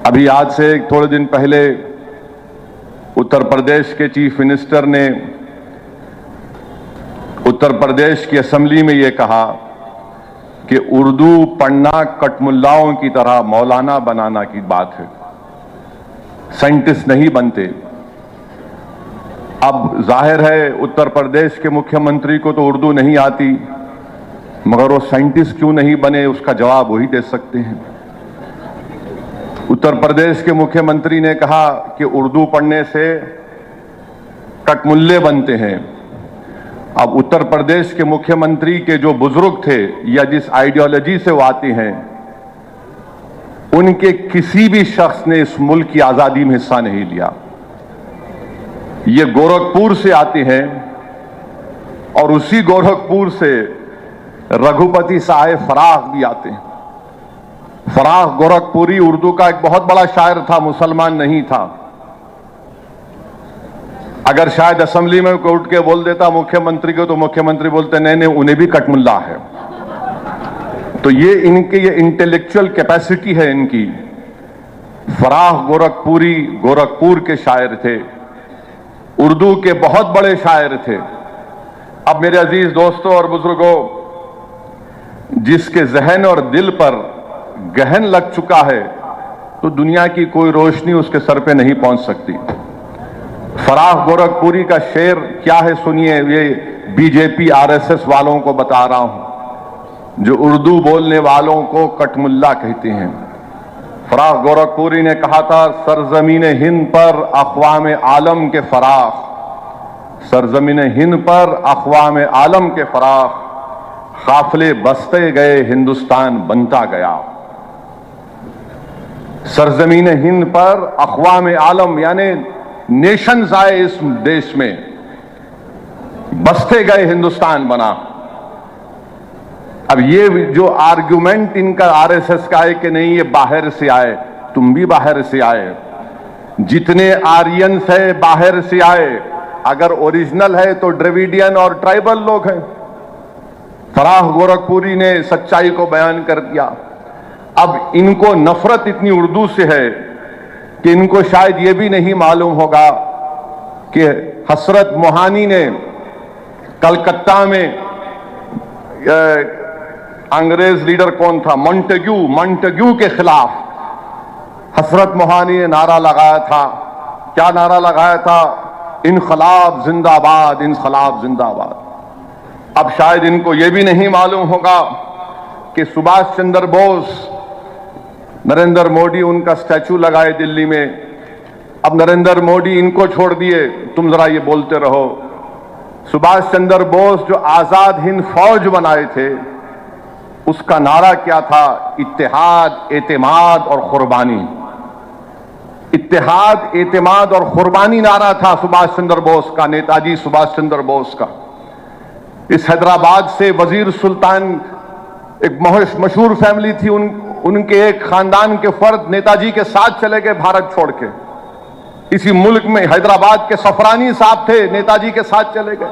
अभी आज से थोड़े दिन पहले उत्तर प्रदेश के चीफ मिनिस्टर ने उत्तर प्रदेश की असेंबली में ये कहा कि उर्दू पढ़ना कटमुल्लाओं की तरह मौलाना बनाना की बात है, साइंटिस्ट नहीं बनते। अब जाहिर है उत्तर प्रदेश के मुख्यमंत्री को तो उर्दू नहीं आती, मगर वो साइंटिस्ट क्यों नहीं बने उसका जवाब वही दे सकते हैं। उत्तर प्रदेश के मुख्यमंत्री ने कहा कि उर्दू पढ़ने से कटमुल्ले बनते हैं। अब उत्तर प्रदेश के मुख्यमंत्री के जो बुजुर्ग थे या जिस आइडियोलॉजी से वो आते हैं, उनके किसी भी शख्स ने इस मुल्क की आजादी में हिस्सा नहीं लिया। ये गोरखपुर से आते हैं और उसी गोरखपुर से रघुपति साहेब फराख भी आते हैं। फराख गोरखपुरी उर्दू का एक बहुत बड़ा शायर था, मुसलमान नहीं था। अगर शायद असेंबली में कोई उठ के बोल देता मुख्यमंत्री को, तो मुख्यमंत्री बोलते नहीं नहीं उन्हें भी कटमुल्ला है। तो ये इनके ये इंटेलेक्चुअल कैपेसिटी है इनकी। फराख गोरखपुरी गोरखपुर के शायर थे, उर्दू के बहुत बड़े शायर थे। अब मेरे अजीज दोस्तों और बुजुर्गों, जिसके जहन और दिल पर गहन लग चुका है, तो दुनिया की कोई रोशनी उसके सर पे नहीं पहुंच सकती। फराख गोरखपुरी का शेर क्या है सुनिए, ये बीजेपी आरएसएस वालों को बता रहा हूं, जो उर्दू बोलने वालों को कटमुल्ला कहते हैं। फराख गोरखपुरी ने कहा था, सरजमीन हिंद पर अक़वाम आलम के फराख, सरजमीन हिंद पर अक़वाम आलम के फराख, काफिले बसते गए हिंदुस्तान बनता गया। सरजमीन हिंद पर अक़वाम आलम यानी नेशंस आए इस देश में, बसते गए हिंदुस्तान बना। अब ये जो आर्गुमेंट इनका आरएसएस का है कि नहीं ये बाहर से आए, तुम भी बाहर से आए। जितने आर्यंस है बाहर से आए, अगर ओरिजिनल है तो द्रविडियन और ट्राइबल लोग हैं। फराख गोरखपुरी ने सच्चाई को बयान कर दिया। अब इनको नफरत इतनी उर्दू से है कि इनको शायद ये भी नहीं मालूम होगा कि हसरत मोहानी ने कलकत्ता में अंग्रेज लीडर कौन था, मॉन्टेग्यू के खिलाफ हसरत मोहानी ने नारा लगाया था। क्या नारा लगाया था? इनकलाब जिंदाबाद, इनकलाब जिंदाबाद। अब शायद इनको यह भी नहीं मालूम होगा कि सुभाष चंद्र बोस, नरेंद्र मोदी उनका स्टैचू लगाए दिल्ली में। अब नरेंद्र मोदी इनको छोड़ दिए, तुम जरा ये बोलते रहो। सुभाष चंद्र बोस जो आजाद हिंद फौज बनाए थे, उसका नारा क्या था? इत्तेहाद, एतमाद और कुर्बानी। इत्तेहाद, एतमाद और कुर्बानी नारा था सुभाष चंद्र बोस का, नेताजी सुभाष चंद्र बोस का। इस हैदराबाद से वजीर सुल्तान, एक मशहूर फैमिली थी, उनके एक खानदान के फर्द नेताजी के साथ चले गए भारत छोड़ के। इसी मुल्क में हैदराबाद के सफरानी साहब थे, नेताजी के साथ चले गए।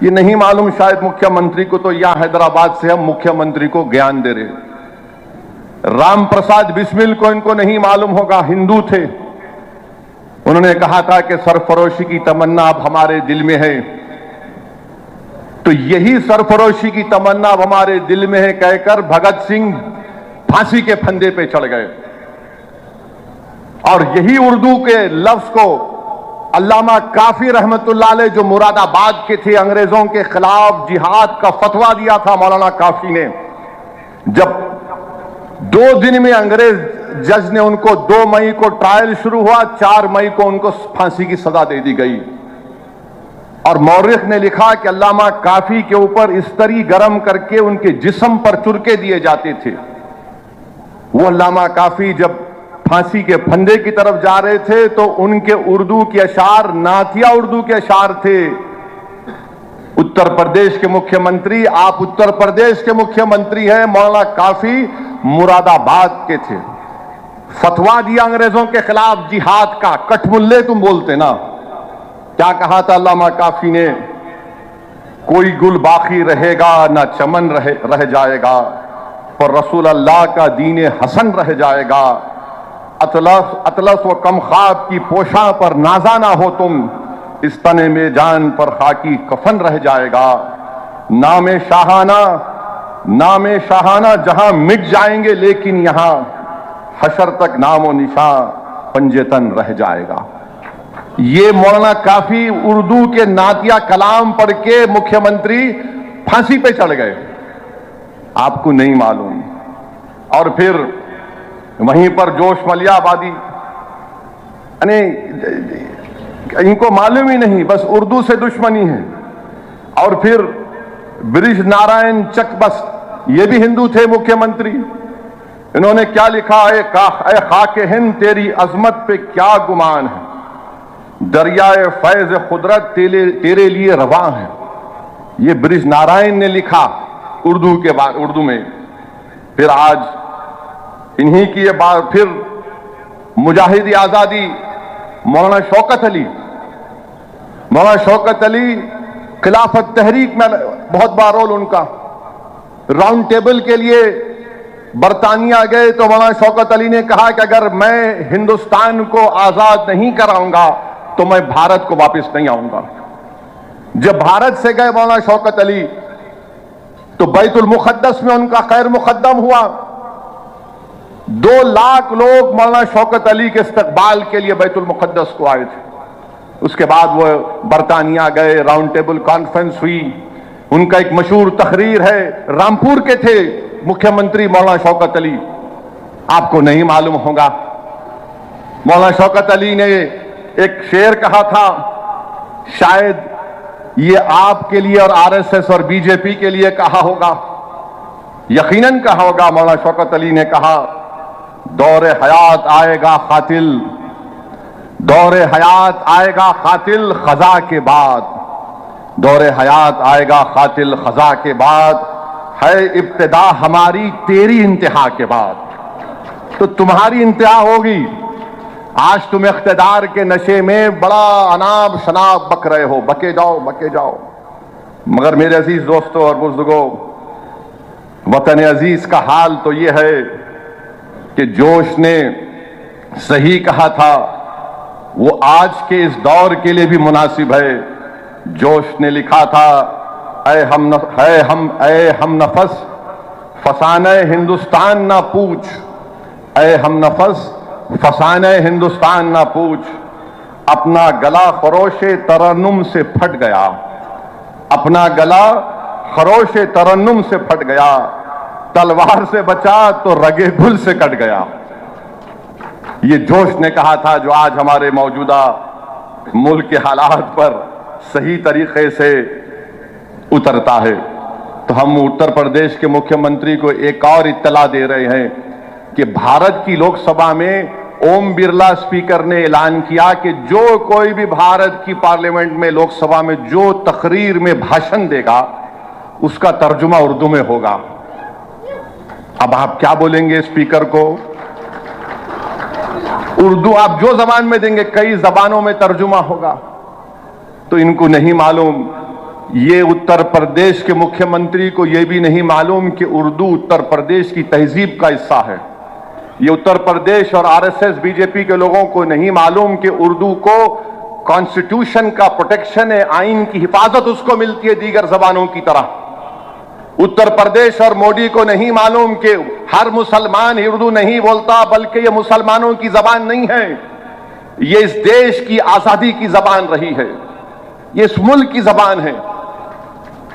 ये नहीं मालूम शायद मुख्यमंत्री को, तो यहां हैदराबाद से हम मुख्यमंत्री को ज्ञान दे रहे। राम प्रसाद बिस्मिल को इनको नहीं मालूम होगा, हिंदू थे। उन्होंने कहा था कि सरफरोशी की तमन्ना अब हमारे दिल में है। तो यही सरफरोशी की तमन्ना अब हमारे दिल में है कहकर भगत सिंह फांसी के फंदे पे चढ़ गए। और यही उर्दू के लफ्ज को अल्लामा काफी रहमतुल्लाह अलैह, जो मुरादाबाद के थे, अंग्रेजों के खिलाफ जिहाद का फतवा दिया था मौलाना काफी ने। जब 2 दिन में अंग्रेज जज ने उनको 2 मई को ट्रायल शुरू हुआ, 4 मई को उनको फांसी की सजा दे दी गई। और मौरिख ने लिखा कि अल्लामा काफी के ऊपर इस्तरी गरम करके उनके जिस्म पर चुरके दिए जाते थे। वो अल्लामा काफी जब फांसी के फंदे की तरफ जा रहे थे, तो उनके उर्दू के अशार नातिया उर्दू के अशार थे। उत्तर प्रदेश के मुख्यमंत्री, आप उत्तर प्रदेश के मुख्यमंत्री हैं, मौलाना काफी मुरादाबाद के थे। फतवा दिया अंग्रेजों के खिलाफ जिहाद का। कटमुल्ले तुम बोलते ना। क्या कहा था अल्लामा काफी ने? कोई गुल बाकी रहेगा ना चमन रह जाएगा, पर रसूल अल्लाह का दीन हसन रह जाएगा। اطلس و کم خواب کی پوشاں پر نازانہ ہو تم، اس تن میں جان پر خاکی کفن رہ جائے گا۔ نام شاہانہ جہاں مٹ جائیں گے، لیکن یہاں حشر تک نام و نشان پنجتن رہ جائے گا۔ یہ مولانا کافی اردو کے نعتیہ کلام پڑھ کے مکھیہ منتری پھانسی پہ چڑھ گئے، آپ کو نہیں معلوم۔ اور پھر وہیں پر جوش ملیا آبادی، یعنی ان کو معلوم ہی نہیں، بس اردو سے دشمنی ہے۔ اور پھر برج نارائن چک بس، یہ بھی ہندو تھے مکھیہ منتری، انہوں نے کیا لکھا؟ اے خاک ہند تیری عظمت پہ کیا گمان ہے، دریائے فیض قدرت تیرے لیے رواں ہے۔ یہ برج نارائن نے لکھا اردو میں۔ پھر آج انہی کی یہ بات، پھر مجاہد آزادی مولانا شوکت علی خلافت تحریک میں بہت بڑا رول ان کا۔ راؤنڈ ٹیبل کے لیے برطانیہ گئے تو مولانا شوکت علی نے کہا کہ اگر میں ہندوستان کو آزاد نہیں کراؤں گا تو میں بھارت کو واپس نہیں آؤں گا۔ جب بھارت سے گئے مولانا شوکت علی تو بیت المقدس میں ان کا خیر مقدم ہوا، 2 لاکھ لوگ مولانا شوکت علی کے استقبال کے لیے بیت المقدس کو آئے تھے۔ اس کے بعد وہ برطانیہ گئے، راؤنڈ ٹیبل کانفرنس ہوئی، ان کا ایک مشہور تقریر ہے، رامپور کے تھے مکھیہ منتری مولانا شوکت علی، آپ کو نہیں معلوم ہوگا۔ مولانا شوکت علی نے ایک شعر کہا تھا، شاید یہ آپ کے لیے اور آر ایس ایس اور بی جے پی کے لیے کہا ہوگا، یقیناً کہا ہوگا۔ مولانا شوکت علی نے کہا، دور حیات آئے گا قاتل، دور حیات آئے گا قاتل خزاں کے بعد، دور حیات آئے گا قاتل خزاں کے بعد، ہے ابتدا ہماری تیری انتہا کے بعد۔ تو تمہاری انتہا ہوگی، آج تم اقتدار کے نشے میں بڑا اناب شناب بک رہے ہو، بکے جاؤ۔ مگر میرے عزیز دوستوں اور بزرگوں، وطن عزیز کا حال تو یہ ہے کہ جوش نے صحیح کہا تھا، وہ آج کے اس دور کے لیے بھی مناسب ہے۔ جوش نے لکھا تھا، اے ہم نفس فسانہ ہندوستان نہ پوچھ، اے ہم نفس فسانہ ہندوستان نہ پوچھ، اپنا گلا خروش ترنم سے پھٹ گیا، اپنا گلا خروش ترنم سے پھٹ گیا، تلوار سے بچا تو رگے گل سے کٹ گیا۔ یہ جوش نے کہا تھا، جو آج ہمارے موجودہ ملک کے حالات پر صحیح طریقے سے اترتا ہے۔ تو ہم اتر پردیش کے مکھیہ منتری کو ایک اور اطلاع دے رہے ہیں کہ بھارت کی لوک سبھا میں اوم برلا اسپیکر نے اعلان کیا کہ جو کوئی بھی بھارت کی پارلیمنٹ میں لوک سبھا میں جو تقریر میں بھاشن دے گا اس کا ترجمہ اردو میں ہوگا۔ اب آپ کیا بولیں گے اسپیکر کو؟ اردو آپ جو زبان میں دیں گے، کئی زبانوں میں ترجمہ ہوگا۔ تو ان کو نہیں معلوم، یہ اتر پردیش کے مکھیہ منتری کو یہ بھی نہیں معلوم کہ اردو اتر پردیش کی تہذیب کا حصہ ہے۔ یہ اتر پردیش اور R S S B J P کے لوگوں کو نہیں معلوم کہ اردو کو کانسٹیٹیوشن کا پروٹیکشن ہے، آئین کی حفاظت اس کو ملتی ہے دیگر زبانوں کی طرح۔ اتر پردیش اور مودی کو نہیں معلوم کہ ہر مسلمان اردو نہیں بولتا، بلکہ یہ مسلمانوں کی زبان نہیں ہے، یہ اس دیش کی آزادی کی زبان رہی ہے، یہ اس ملک کی زبان ہے۔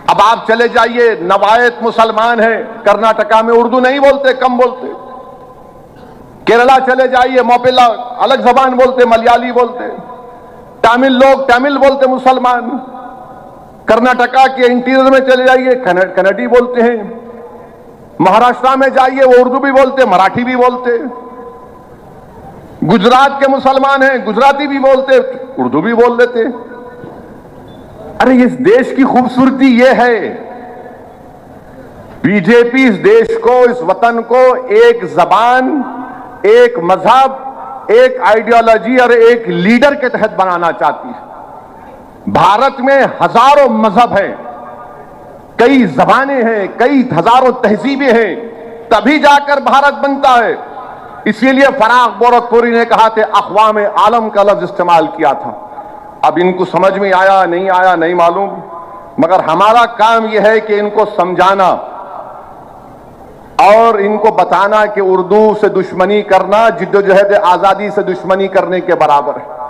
اب آپ چلے جائیے، نوایت مسلمان ہیں کرناٹکا میں اردو نہیں بولتے، کم بولتے۔ کیرلا چلے جائیے، موپلا الگ زبان بولتے، ملیالی بولتے۔ تامل لوگ تامل بولتے مسلمان۔ کرناٹکا کے انٹیریئر میں چلے جائیے، کنڈی بولتے ہیں۔ مہاراشٹر میں جائیے، وہ اردو بھی بولتے، مراٹھی بھی بولتے۔ گجرات کے مسلمان ہیں، گجراتی بھی بولتے، اردو بھی بول لیتے۔ ارے اس دیش کی خوبصورتی یہ ہے، بی جے پی اس دیش کو، اس وطن کو ایک زبان، ایک مذہب، ایک آئیڈیالوجی اور ایک لیڈر کے تحت بنانا چاہتی ہے۔ بھارت میں ہزاروں مذہب ہیں، کئی زبانیں ہیں، کئی ہزاروں تہذیبیں ہیں، تبھی جا کر بھارت بنتا ہے۔ اسی لیے فراق گورکھپوری نے کہا کہ اقوام عالم کا لفظ استعمال کیا تھا. اب ان کو سمجھ میں آیا نہیں معلوم، مگر ہمارا کام یہ ہے کہ ان کو سمجھانا اور ان کو بتانا کہ اردو سے دشمنی کرنا جدوجہد آزادی سے دشمنی کرنے کے برابر ہے.